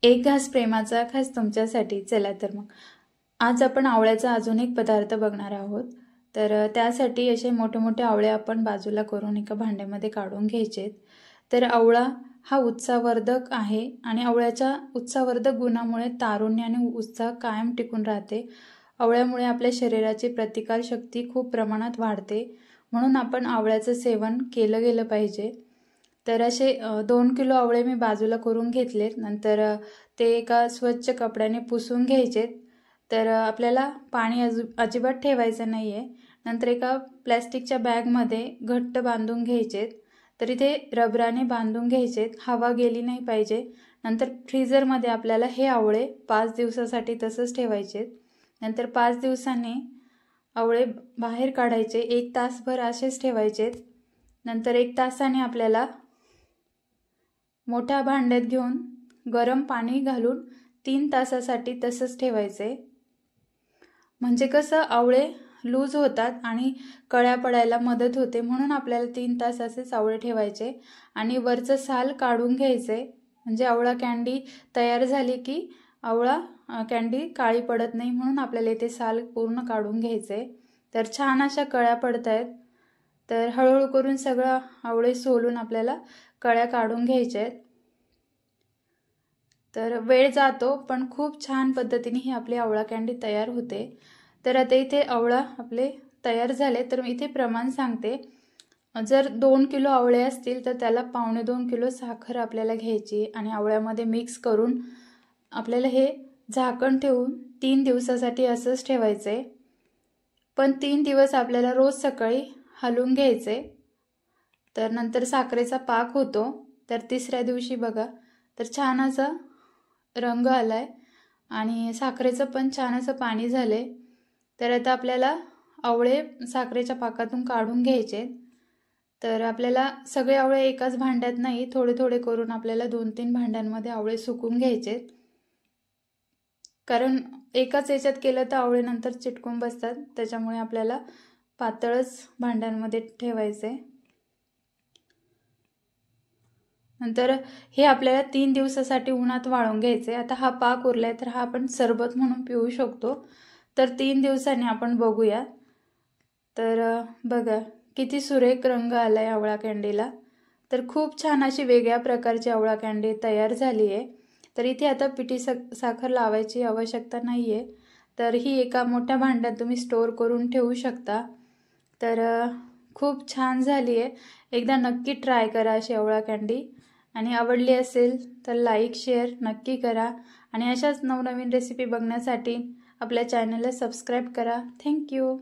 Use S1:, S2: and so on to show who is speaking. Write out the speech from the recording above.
S1: एक घास प्रेमाचा खास तुमच्यासाठी. चला तर मग आज आपण आवळ्याचा अजून एक पदार्थ बघणार आहोत. तर त्यासाठी असे मोठे मोठे आवळे आपण बाजूला करून एका भांड्यामध्ये काढून घ्यायचेत. तर आवळा हा उत्साहवर्धक आहे आणि आवळ्याच्या उत्साहवर्धक गुणामुळे तारुण्य आणि उत्साह कायम टिकून राहते. आवळ्यामुळे आपल्या शरीराची प्रतिकारशक्ती खूप प्रमाणात वाढते, म्हणून आपण आवळ्याचं सेवन केलं गेलं पाहिजे. तर असे 2 किलो आवळे मी बाजूला करून घेतलेत. नंतर ते एका स्वच्छ कपड्याने पुसून घ्यायचेत. तर आपल्याला पाणी अजिबात ठेवायचं नाही आहे. नंतर एका प्लॅस्टिकच्या बॅगमध्ये घट्ट बांधून घ्यायचेत. तर इथे रबराने बांधून घ्यायचेत, हवा गेली नाही पाहिजे. नंतर फ्रीझरमध्ये आपल्याला हे आवळे 5 दिवसासाठी तसंच ठेवायचेत. नंतर 5 दिवसांनी आवळे बाहेर काढायचे, 1 तासभर असेच ठेवायचेत. नंतर 1 तासाने आपल्याला मोठ्या भांड्यात घेऊन गरम पाणी घालून 3 तासासाठी तसंच ठेवायचे. म्हणजे कसं आवळे लूज होतात आणि कळ्या पडायला मदत होते, म्हणून आपल्याला 3 तास असेच आवळे ठेवायचे. आणि वरचं साल काढून घ्यायचे, म्हणजे आवळा कँडी तयार झाली की आवळा कँडी काळी पडत नाही, म्हणून आपल्याला इथे साल पूर्ण काढून घ्यायचे. तर छान अशा कळ्या पडत आहेत. तर हळूहळू करून सगळं आवळे सोलून आपल्याला कळ्या काढून घ्यायच्या आहेत. तर वेळ जातो, पण खूप छान पद्धतीने ही आपली आवळा कँडी तयार होते. तर आता इथे आवळा आपले तयार झाले. तर मी इथे प्रमाण सांगते. जर 2 किलो आवळे असतील तर त्याला 2.25 किलो साखर आपल्याला घ्यायची आणि आवळ्यामध्ये मिक्स करून आपल्याला हे झाकण ठेवून 3 दिवसासाठी असंच ठेवायचे. पण 3 दिवस आपल्याला रोज सकाळी हलवून घ्यायचे. तर नंतर साखरेचा पाक होतो. तर तिसऱ्या दिवशी बघा, तर छान असा रंग आलाय आणि साखरेचं पण छान असं पाणी झाले. तर आता आपल्याला आवळे साखरेच्या पाकातून काढून घ्यायचे. तर आपल्याला सगळे आवळे एकाच भांड्यात नाही, थोडे थोडे करून आपल्याला 2-3 भांड्यांमध्ये आवळे सुकून घ्यायचे. कारण एकाच याच्यात केलं तर आवळे नंतर चिटकून बसतात, त्याच्यामुळे आपल्याला पातळच भांड्यांमध्ये ठेवायचे. नंतर हे आपल्याला 3 दिवसासाठी उन्हात वाळवून घ्यायचे. आता हा पाक उरलाय, तर हा आपण सरबत म्हणून पिऊ शकतो. तर 3 दिवसांनी आपण बघूया. तर बघा किती सुरेख रंग आलाय आवळा कँडीला. तर खूप छान अशी वेगळ्या प्रकारची आवळा कँडी तयार झाली आहे. तर इथे आता पिठी साखर लावायची आवश्यकता नाही आहे. तर ही एका मोठ्या भांड्यात तुम्ही स्टोअर करून ठेवू शकता. तर खूप छान झाली आहे. एकदा नक्की ट्राय करा अशी आवळा कँडी. आणि आवडली असेल तर लाईक शेअर नक्की करा. आणि अशाच नवनवीन रेसिपी बघण्यासाठी आपल्या चॅनलला सबस्क्राईब करा. थँक्यू.